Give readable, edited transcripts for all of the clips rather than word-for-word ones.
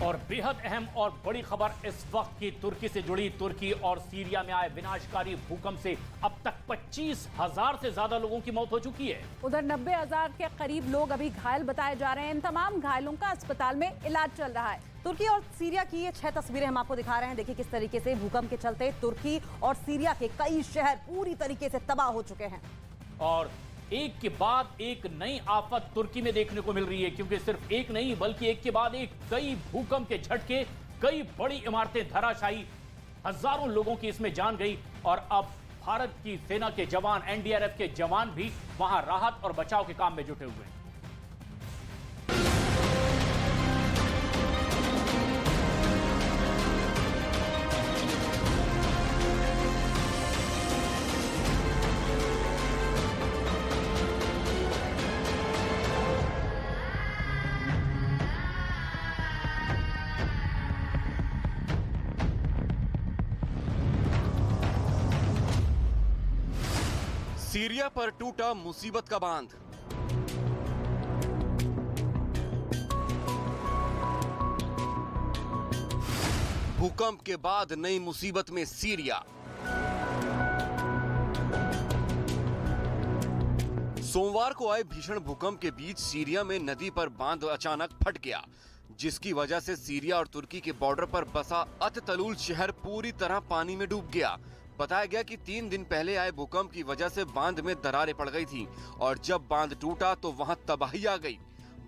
और बेहद अहम और बड़ी खबर इस वक्त की तुर्की से जुड़ी। तुर्की और सीरिया में आए विनाशकारी भूकंप से अब तक 25,000 से ज्यादा लोगों की मौत हो चुकी है। उधर 90,000 के करीब लोग अभी घायल बताए जा रहे हैं। इन तमाम घायलों का अस्पताल में इलाज चल रहा है। तुर्की और सीरिया की ये 6 तस्वीरें हम आपको दिखा रहे हैं। देखिए किस तरीके से भूकंप के चलते तुर्की और सीरिया के कई शहर पूरी तरीके से तबाह हो चुके हैं। और एक के बाद एक नई आफत तुर्की में देखने को मिल रही है, क्योंकि सिर्फ एक नहीं बल्कि एक के बाद एक कई भूकंप के झटके, कई बड़ी इमारतें धराशायी, हजारों लोगों की इसमें जान गई। और अब भारत की सेना के जवान, एनडीआरएफ के जवान भी वहां राहत और बचाव के काम में जुटे हुए हैं। सीरिया पर टूटा मुसीबत का बांध। भूकंप के बाद नई मुसीबत में सीरिया। सोमवार को आए भीषण भूकंप के बीच सीरिया में नदी पर बांध अचानक फट गया, जिसकी वजह से सीरिया और तुर्की के बॉर्डर पर बसा अत-तलूल शहर पूरी तरह पानी में डूब गया। बताया गया कि 3 दिन पहले आए भूकंप की वजह से बांध में दरारें पड़ गई थी और जब बांध टूटा तो वहां तबाही आ गई।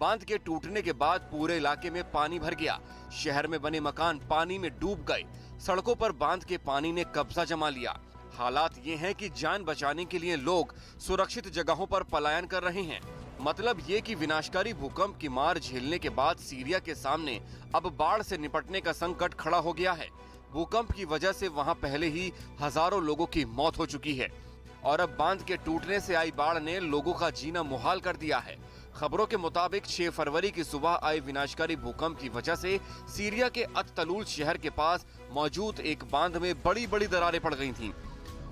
बांध के टूटने के बाद पूरे इलाके में पानी भर गया। शहर में बने मकान पानी में डूब गए। सड़कों पर बांध के पानी ने कब्जा जमा लिया। हालात ये हैं कि जान बचाने के लिए लोग सुरक्षित जगहों पर पलायन कर रहे हैं। मतलब ये कि विनाशकारी भूकंप की मार झेलने के बाद सीरिया के सामने अब बाढ़ से निपटने का संकट खड़ा हो गया है। भूकंप की वजह से वहां पहले ही हजारों लोगों की मौत हो चुकी है और अब बांध के टूटने से आई बाढ़ ने लोगों का जीना मुहाल कर दिया है। खबरों के मुताबिक 6 फरवरी की सुबह आए विनाशकारी भूकंप की वजह से सीरिया के अत-तलूल शहर के पास मौजूद एक बांध में बड़ी बड़ी दरारें पड़ गई थीं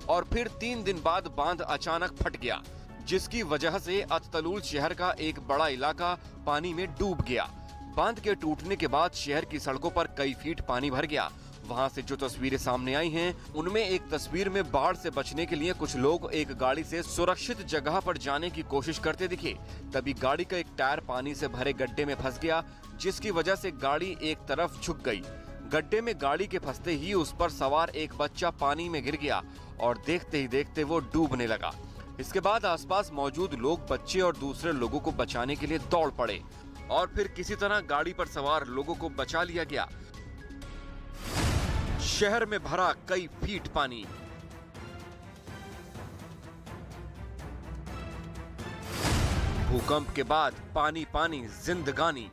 और फिर 3 दिन बाद बांध अचानक फट गया, जिसकी वजह से अत-तलूल शहर का एक बड़ा इलाका पानी में डूब गया। बांध के टूटने के बाद शहर की सड़कों पर कई फीट पानी भर गया। वहां से जो तस्वीरें सामने आई हैं, उनमें एक तस्वीर में बाढ़ से बचने के लिए कुछ लोग एक गाड़ी से सुरक्षित जगह पर जाने की कोशिश करते दिखे। तभी गाड़ी का एक टायर पानी से भरे गड्ढे में फंस गया, जिसकी वजह से गाड़ी एक तरफ झुक गई। गड्ढे में गाड़ी के फंसते ही उस पर सवार एक बच्चा पानी में गिर गया और देखते ही देखते वो डूबने लगा। इसके बाद आसपास मौजूद लोग बच्चे और दूसरे लोगों को बचाने के लिए दौड़ पड़े और फिर किसी तरह गाड़ी पर सवार लोगों को बचा लिया गया। शहर में भरा कई फीट पानी। भूकंप के बाद पानी पानी जिंदगानी।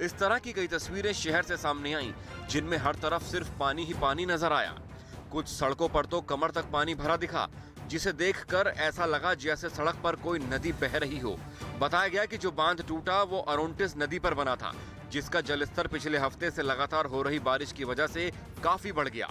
इस तरह की कई तस्वीरें शहर से सामने आईं, जिनमें हर तरफ सिर्फ पानी ही पानी नजर आया। कुछ सड़कों पर तो कमर तक पानी भरा दिखा, जिसे देखकर ऐसा लगा जैसे सड़क पर कोई नदी बह रही हो। बताया गया कि जो बांध टूटा वो अरोंटिस नदी पर बना था, जिसका जलस्तर पिछले हफ्ते से लगातार हो रही बारिश की वजह से काफी बढ़ गया।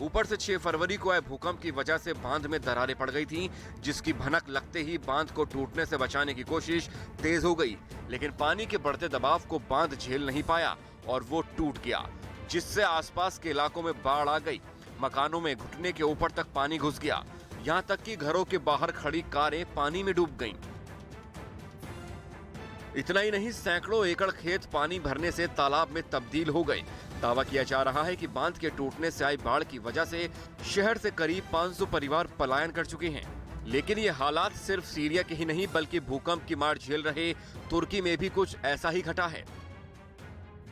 ऊपर से 6 फरवरी को आए भूकंप की वजह से बांध में दरारें पड़ गई थीं, जिसकी भनक लगते ही बांध को टूटने से बचाने की कोशिश तेज हो गई। लेकिन पानी के बढ़ते दबाव को बांध झेल नहीं पाया और वो टूट गया, जिससे आसपास के इलाकों में बाढ़ आ गई। मकानों में घुटने के ऊपर तक पानी घुस गया, यहाँ तक कि घरों के बाहर खड़ी कारें पानी में डूब गईं। इतना ही नहीं, सैकड़ों एकड़ खेत पानी भरने से तालाब में तब्दील हो गए। दावा किया जा रहा है कि बांध के टूटने से आई बाढ़ की वजह से शहर से करीब 500 परिवार पलायन कर चुके हैं। लेकिन ये हालात सिर्फ सीरिया के ही नहीं बल्कि भूकंप की मार झेल रहे तुर्की में भी कुछ ऐसा ही घटा है।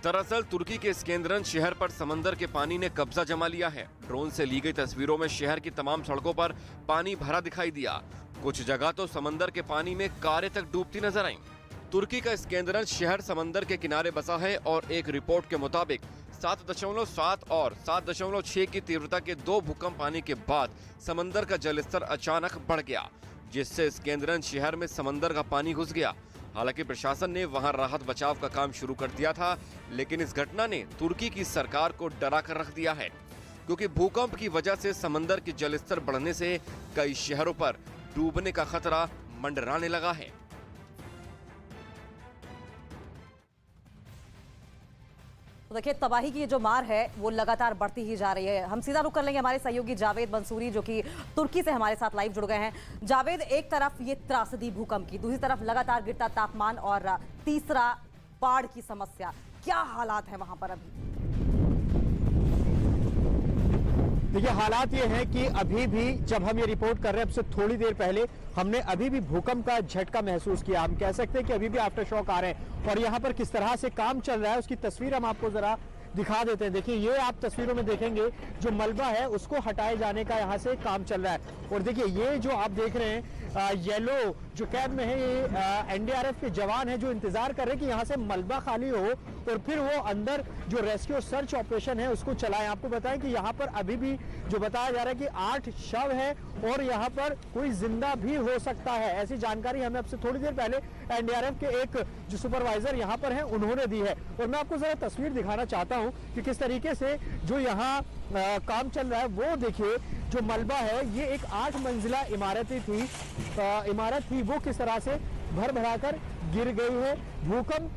दरअसल तुर्की के स्केंदरन शहर पर समंदर के पानी ने कब्जा जमा लिया है। ड्रोन से ली गई तस्वीरों में शहर की तमाम सड़कों पर पानी भरा दिखाई दिया। कुछ जगह तो समंदर के पानी में कारें तक डूबती नजर आईं। तुर्की का स्केंदरन शहर समंदर के किनारे बसा है और एक रिपोर्ट के मुताबिक 7.7 और 7.6 की तीव्रता के 2 भूकंप आने के बाद समंदर का जलस्तर अचानक बढ़ गया, जिससे स्केंदरन शहर में समंदर का पानी घुस गया। हालांकि प्रशासन ने वहां राहत बचाव का काम शुरू कर दिया था, लेकिन इस घटना ने तुर्की की सरकार को डरा कर रख दिया है, क्योंकि भूकंप की वजह से समंदर के जलस्तर बढ़ने से कई शहरों पर डूबने का खतरा मंडराने लगा है। तो देखिए तबाही की ये जो मार है वो लगातार बढ़ती ही जा रही है। हम सीधा रुख कर लेंगे हमारे सहयोगी जावेद मंसूरी जो कि तुर्की से हमारे साथ लाइव जुड़ गए हैं। जावेद, एक तरफ ये त्रासदी भूकंप की, दूसरी तरफ लगातार गिरता तापमान और तीसरा बाढ़ की समस्या, क्या हालात है वहां पर अभी? देखिए हालात ये हैं कि अभी भी जब हम ये रिपोर्ट कर रहे हैं, अब से थोड़ी देर पहले हमने अभी भी भूकंप का झटका महसूस किया। हम कह सकते हैं कि अभी भी आफ्टर शॉक आ रहे हैं और यहाँ पर किस तरह से काम चल रहा है उसकी तस्वीर हम आपको जरा दिखा देते हैं। देखिए ये आप तस्वीरों में देखेंगे जो मलबा है उसको हटाए जाने का यहाँ से काम चल रहा है। और देखिए ये जो आप देख रहे हैं येलो जो कैब में है, ये एनडीआरएफ के जवान हैं जो इंतजार कर रहे हैं कि यहाँ से मलबा खाली हो और फिर वो अंदर जो रेस्क्यू सर्च ऑपरेशन है उसको चलाएं। आपको बताएं कि यहाँ पर अभी भी जो बताया जा रहा है कि 8 शव है और यहाँ पर कोई जिंदा भी हो सकता है, ऐसी जानकारी हमें अब से थोड़ी देर पहले एनडीआरएफ के एक जो सुपरवाइजर यहाँ पर हैं उन्होंने दी है। और मैं आपको जरा तस्वीर दिखाना चाहता हूँ कि किस तरीके से जो यहाँ काम चल रहा है। वो देखिए जो मलबा है ये एक 8 मंजिला इमारत थी, वो किस तरह से भर भराकर गिर गई है। भूकंप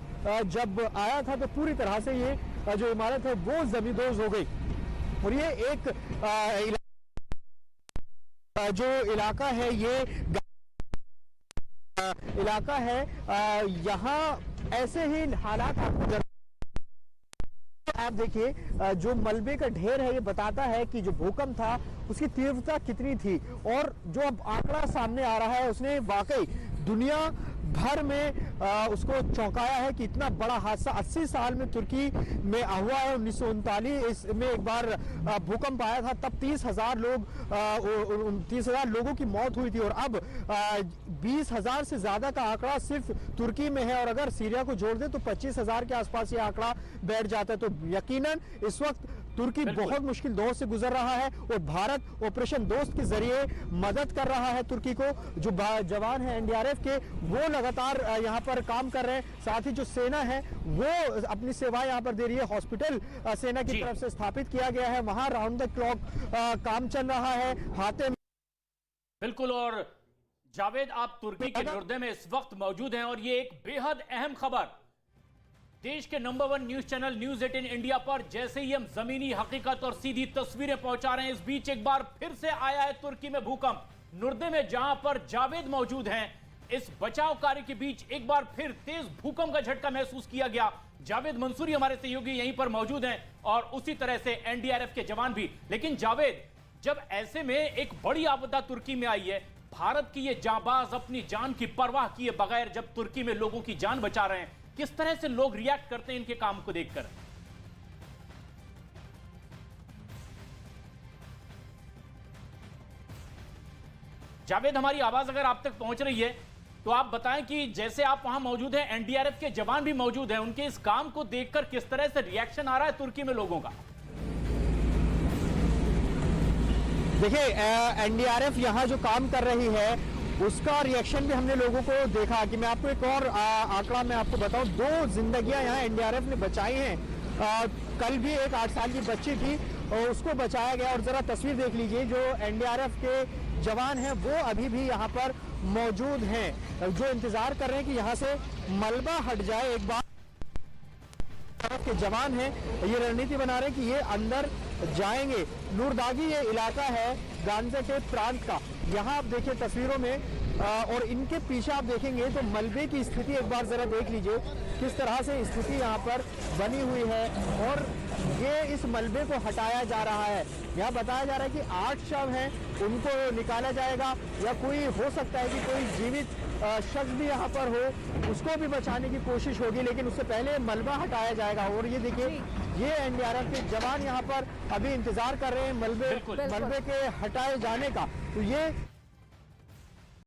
जब आया था तो पूरी तरह से ये जो इमारत है वो जमींदोज हो गई। और ये एक जो इलाका है ये इलाका है, यहाँ ऐसे ही हालात आपको आप देखिए जो मलबे का ढेर है ये बताता है कि जो भूकंप था उसकी तीव्रता कितनी थी। और जो अब आंकड़ा सामने आ रहा है उसने वाकई दुनिया भर में उसको चौंकाया है कि इतना बड़ा हादसा 80 साल में तुर्की में हुआ है। 1939 में एक बार भूकंप आया था, तब 30,000 लोगों की मौत हुई थी और अब 20,000 से ज्यादा का आंकड़ा सिर्फ तुर्की में है। और अगर सीरिया को जोड़ दे तो 25,000 के आसपास ये आंकड़ा बैठ जाता है। तो यकीनन इस वक्त तुर्की बहुत मुश्किल दौर से गुजर रहा है और भारत ऑपरेशन दोस्त के जरिए मदद कर रहा है तुर्की को। जो जवान है एनडीआरएफ के वो लगातार यहाँ पर काम कर रहे हैं, साथ ही जो सेना है वो अपनी सेवाएं यहाँ पर दे रही है। हॉस्पिटल सेना की तरफ से स्थापित किया गया है, वहां राउंड द क्लॉक काम चल रहा है। हाथे बिल्कुल। और जावेद, आप तुर्की के नुर्दे में इस वक्त मौजूद हैं और ये एक बेहद अहम खबर देश के number 1 news channel news 18 India पर जैसे ही हम जमीनी हकीकत और सीधी तस्वीरें पहुंचा रहे हैं, इस बीच एक बार फिर से आया है तुर्की में भूकंप। नुर्दे में जहां पर जावेद मौजूद हैं, इस बचाव कार्य के बीच एक बार फिर तेज भूकंप का झटका महसूस किया गया। जावेद मंसूरी हमारे सहयोगी यहीं पर मौजूद हैं और उसी तरह से एनडीआरएफ के जवान भी। लेकिन जावेद, जब ऐसे में एक बड़ी आपदा तुर्की में आई है, भारत की ये जांबाज अपनी जान की परवाह किए बगैर जब तुर्की में लोगों की जान बचा रहे हैं, किस तरह से लोग रिएक्ट करते हैं इनके काम को देखकर? जावेद, हमारी आवाज अगर आप तक पहुंच रही है तो आप बताएं कि जैसे आप वहां मौजूद हैं, एनडीआरएफ के जवान भी मौजूद हैं, उनके इस काम को देखकर किस तरह से रिएक्शन आ रहा है तुर्की में लोगों का? देखिए एनडीआरएफ यहाँ जो काम कर रही है उसका रिएक्शन भी हमने लोगों को देखा। कि मैं आपको एक और आंकड़ा मैं आपको बताऊं, 2 जिंदगियां यहाँ एनडीआरएफ ने बचाई हैं। कल भी एक 8 साल की बच्ची थी और उसको बचाया गया। और जरा तस्वीर देख लीजिए, जो एनडीआरएफ के जवान हैं वो अभी भी यहाँ पर मौजूद हैं, जो इंतजार कर रहे हैं कि यहाँ से मलबा हट जाए। एक बार के जवान हैं ये रणनीति बना रहे हैं कि ये अंदर जाएंगे। नूरदागी ये इलाका है गांजे के प्रांत का, यहाँ आप देखिए तस्वीरों में और इनके पीछे आप देखेंगे तो मलबे की स्थिति एक बार जरा देख लीजिए किस तरह से स्थिति यहाँ पर बनी हुई है। और ये इस मलबे को हटाया जा रहा है। यहाँ बताया जा रहा है कि 8 शव हैं, उनको निकाला जाएगा या कोई हो सकता है कि कोई जीवित शख्स भी यहाँ पर हो, उसको भी बचाने की कोशिश होगी, लेकिन उससे पहले मलबा हटाया जाएगा। और ये देखिए ये एनडीआरएफ के जवान यहाँ पर अभी इंतजार कर रहे हैं मलबे के हटाए जाने का। तो ये